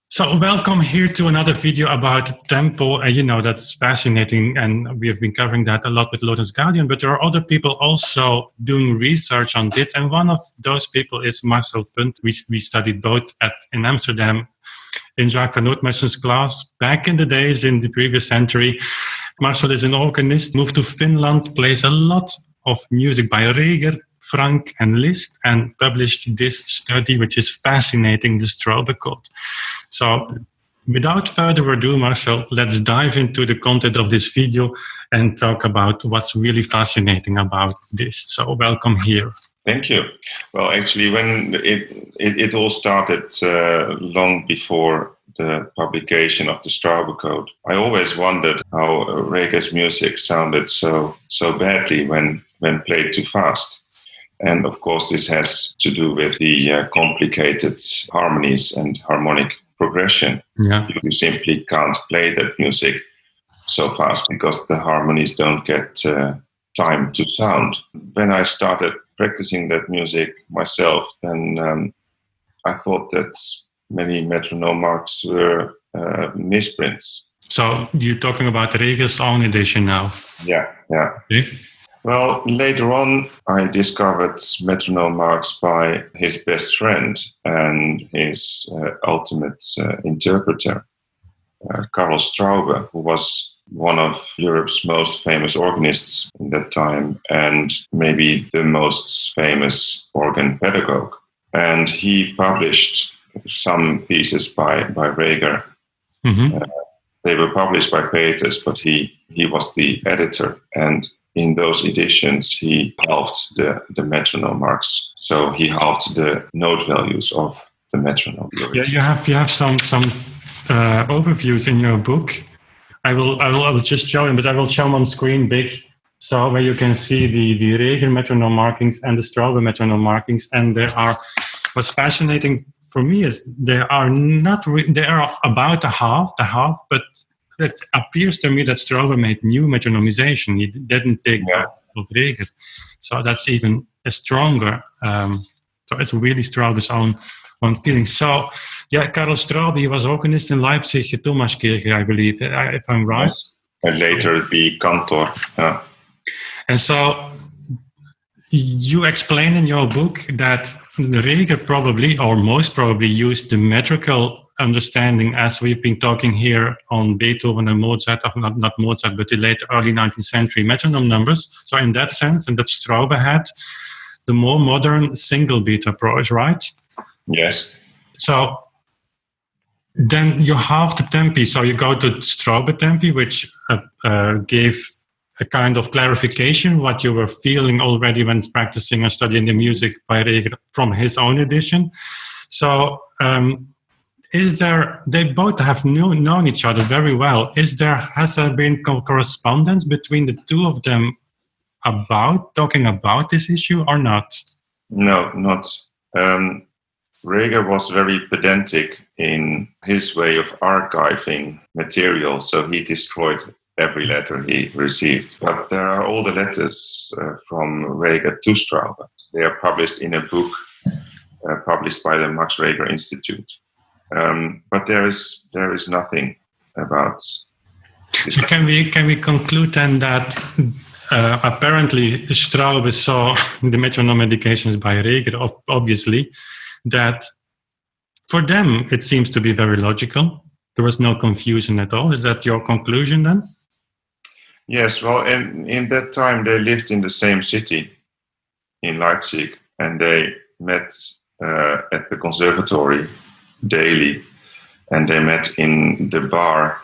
So welcome here to another video about tempo. That's fascinating, and we have been covering that a lot with Lotus Guardian, but there are other people also doing research on it, and one of those people is Marcel Punt. We studied both in Amsterdam in Jacques van Nootmester's class back in the days in the previous century. Marcel is an organist, moved to Finland, plays a lot of music by Reger, Frank and Liszt, and published this study, which is fascinating, the Straube Code. So without further ado, Marcel, let's dive into the content of this video and talk about what's really fascinating about this. So welcome here. Thank you. Well, actually, when it all started long before the publication of the Straube Code, I always wondered how Reger's music sounded so badly when played too fast. And of course, this has to do with the complicated harmonies and harmonic progression. Yeah. You simply can't play that music so fast because the harmonies don't get time to sound. When I started practicing that music myself, then I thought that many metronome marks were misprints. So you're talking about Reger's own edition now? Yeah. Okay. Well, later on, I discovered metronome marks by his best friend and his ultimate interpreter, Karl Straube, who was one of Europe's most famous organists in that time and maybe the most famous organ pedagogue. And he published some pieces by Reger. Mm-hmm. They were published by Peters, but he was the editor, and in those editions, he halved the metronome marks. So he halved the note values of the metronome. Yeah, you have some overviews in your book. I will just show them, but I will show them on screen big, so where you can see the Reger metronome markings and the Straube metronome markings. And what's fascinating for me is they are about the half, but it appears to me that Straube made new metronomization. He didn't take that of Reger. So that's even a stronger. So it's really Straube's own feeling. So, yeah, Karl Straube, he was organist in Leipzig, Thomaskirche, I believe, if I'm right. Yes. And later the cantor. And so you explain in your book that Reger probably, or most probably, used the metrical understanding, as we've been talking here on Beethoven and Mozart, not Mozart, but the late early 19th century metronome numbers. So in that sense, and that Straube had the more modern single beat approach, right? Yes. So then you halve the tempi. So you go to Straube tempi, which gave a kind of clarification what you were feeling already when practicing and studying the music by Reger from his own edition. So they both have known each other very well. Has there been correspondence between the two of them talking about this issue or not? No, not. Reger was very pedantic in his way of archiving material, so he destroyed every letter he received. But there are all the letters from Reger to Straube. They are published in a book published by the Max Reger Institute. But there is nothing about this. So can we conclude then that apparently Straube saw the metronome indications by Reger, obviously, that for them it seems to be very logical. There was no confusion at all. Is that your conclusion then? Yes, well, in that time they lived in the same city, in Leipzig, and they met at the conservatory daily, and they met in the bar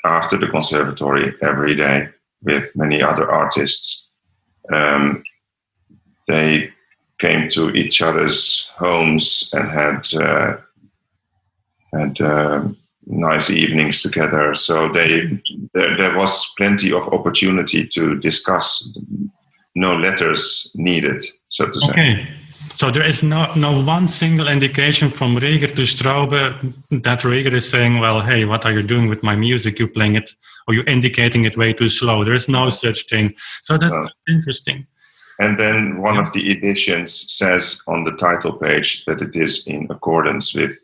after the conservatory every day with many other artists. They came to each other's homes and had nice evenings together. So there was plenty of opportunity to discuss. No letters needed, so to say. Okay. So there is no one single indication from Reger to Straube that Reger is saying, well, hey, what are you doing with my music? You're playing it, or you're indicating it way too slow. There is no such thing. So that's interesting. And then one of the editions says on the title page that it is in accordance with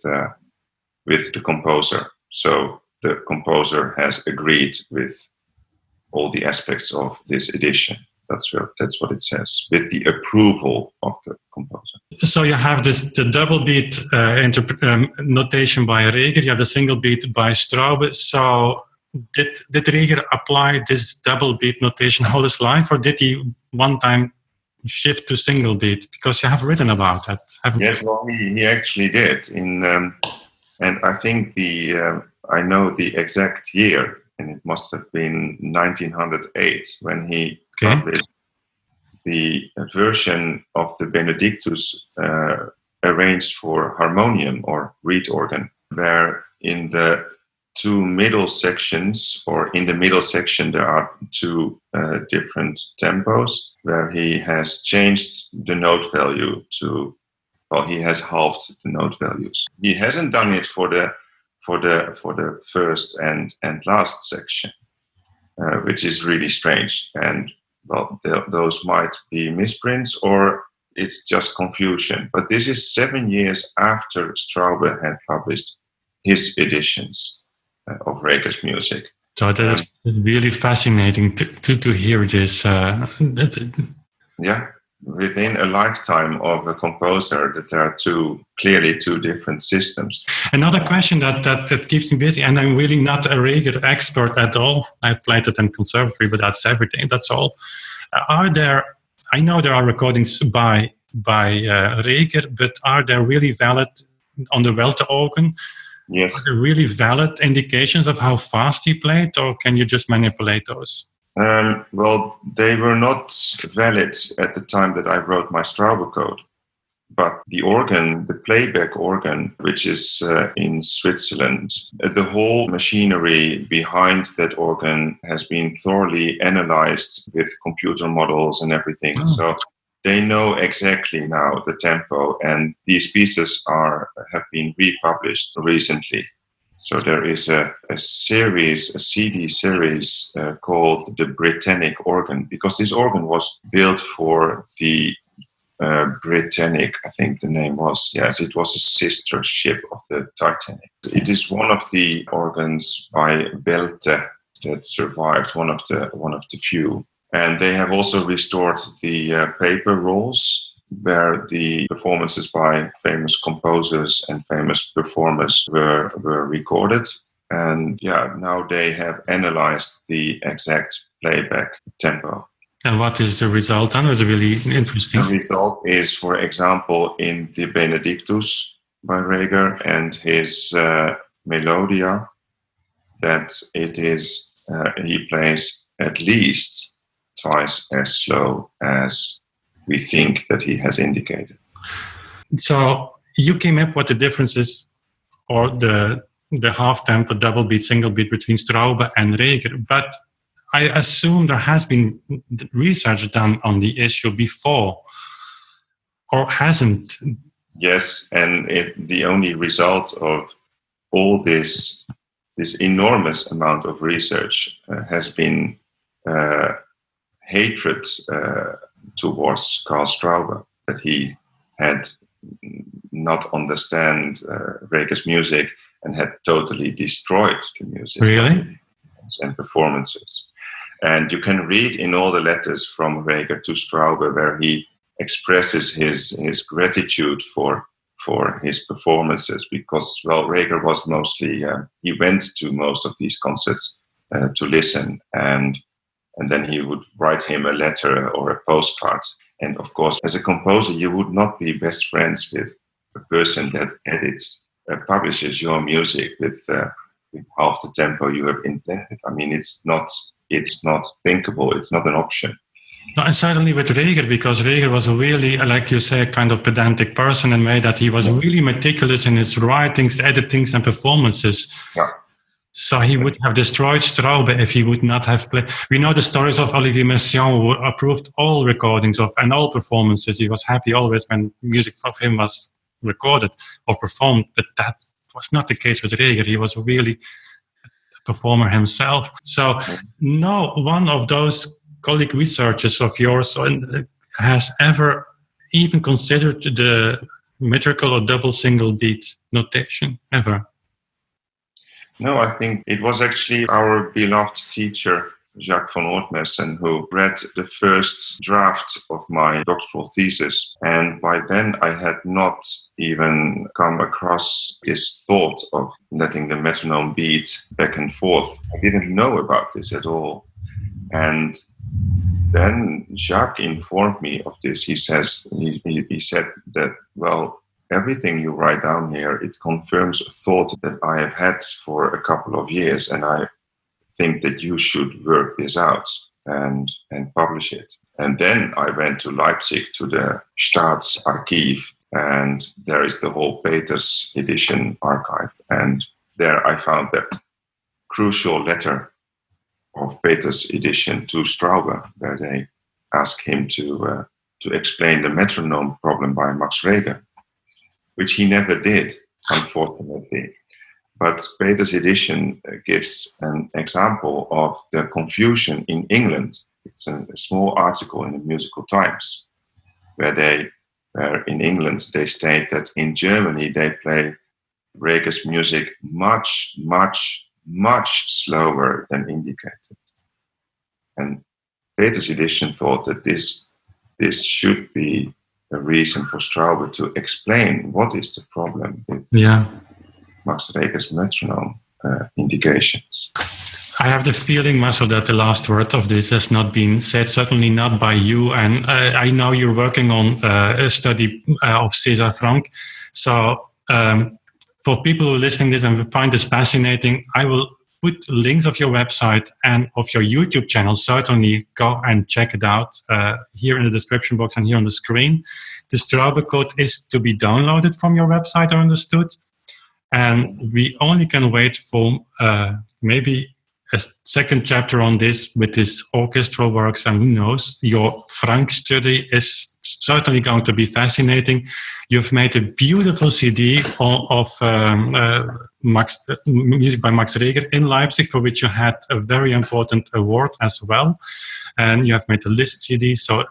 with the composer. So the composer has agreed with all the aspects of this edition. That's what it says, with the approval of the composer. So you have the double beat notation by Reger, you have the single beat by Straube. So did Reger apply this double beat notation all his life, or did he one time shift to single beat? Because you have written about that, haven't you? Yes, well, he actually did. And I think I know the exact year, and it must have been 1908 when he published the version of the Benedictus arranged for harmonium or reed organ, where in the two middle sections, or in the middle section, there are two different tempos, where he has changed the note value to, well, he has halved the note values. He hasn't done it for the first and last section, which is really strange. And well, those might be misprints, or it's just confusion. But this is 7 years after Straube had published his editions of Reger's music. So that is really fascinating to hear this. Yeah, within a lifetime of a composer, that there are clearly two different systems. Another question that keeps me busy, and I'm really not a Reger expert at all. I played it in conservatory, but that's everything. That's all. I know there are recordings by Reger, but are there really valid on the Welte organ? Yes. Are there really valid indications of how fast he played, or can you just manipulate those? Well, they were not valid at the time that I wrote my Straube code. But the organ, the playback organ, which is in Switzerland, the whole machinery behind that organ has been thoroughly analyzed with computer models and everything. Oh. So they know exactly now the tempo, and these pieces have been republished recently. So there is a CD series called the Britannic organ, because this organ was built for the Britannic, I think the name was. Yes, it was a sister ship of the Titanic. It is one of the organs by Welte that survived, one of the few. And they have also restored the paper rolls, where the performances by famous composers and famous performers were recorded. And yeah, now they have analyzed the exact playback tempo. And what is the result? That was really interesting. The result is, for example, in the Benedictus by Reger and his Melodia, that it is he plays at least twice as slow as we think that he has indicated. So you came up with the differences, or the half tempo, double beat, single beat between Straube and Reger, but I assume there has been research done on the issue before, or hasn't? Yes, and the only result of all this enormous amount of research has been hatred towards Karl Straube, that he had not understand Reger's music and had totally destroyed the music. Really? And performances. And you can read in all the letters from Reger to Straube where he expresses his gratitude for his performances, because, well, Reger was mostly, he went to most of these concerts to listen, and then he would write him a letter or a postcard. And of course, as a composer, you would not be best friends with a person that publishes your music with half the tempo you have intended. I mean, it's not thinkable. It's not an option. No, and certainly with Reger, because Reger was really, like you say, kind of pedantic person, in a way that he was really meticulous in his writings, editings, and performances. Yeah. So he would have destroyed Straube if he would not have played. We know the stories of Olivier Messiaen, who approved all recordings of and all performances. He was happy always when music of him was recorded or performed, but that was not the case with Reger. He was really a performer himself. So no one of those colleague researchers of yours has ever even considered the metrical or double single beat notation, ever. No, I think it was actually our beloved teacher, Jacques van Oortmessen, who read the first draft of my doctoral thesis. And by then I had not even come across this thought of letting the metronome beat back and forth. I didn't know about this at all. And then Jacques informed me of this. He said that, well, everything you write down here, it confirms a thought that I have had for a couple of years, and I think that you should work this out and publish it. And then I went to Leipzig to the Staatsarchiv, and there is the whole Peters edition archive. And there I found that crucial letter of Peters' edition to Straube, where they ask him to explain the metronome problem by Max Reger, which he never did, unfortunately. But Peters' edition gives an example of the confusion in England. It's a small article in the Musical Times, where in England they state that in Germany they play Reger's music much, much, much slower than indicated. And Peters' edition thought that this should be a reason for Straube to explain what is the problem with Max Reger's metronome indications. I have the feeling, Marcel, that the last word of this has not been said, certainly not by you. And I know you're working on a study of César Franck. So for people who are listening to this and find this fascinating, I will put links of your website and of your YouTube channel. Certainly go and check it out here in the description box and here on the screen. The Straube code is to be downloaded from your website, I understood. And we only can wait for maybe a second chapter on this with this orchestral works, and who knows, your Franck study is certainly going to be fascinating. You've made a beautiful CD of music by Max Reger in Leipzig, for which you had a very important award as well. And you have made a list CD, so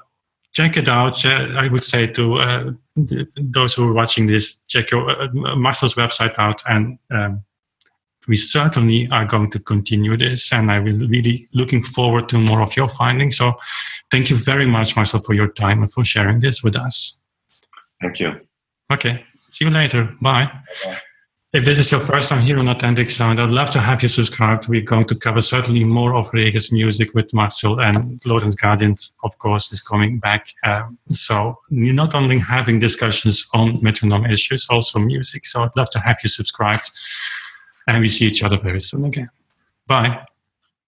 check it out. I would say to those who are watching this, check your Marcel's website out, and we certainly are going to continue this, and I will really looking forward to more of your findings. So thank you very much, Marcel, for your time and for sharing this with us. Thank you. Okay, see you later. Bye. Bye. If this is your first time here on Authentic Sound, I'd love to have you subscribed. We're going to cover certainly more of Reger's music with Marcel, and Lorenz Gradient, of course, is coming back. So you're not only having discussions on metronome issues, also music. So I'd love to have you subscribed. And we see each other very soon again. Bye.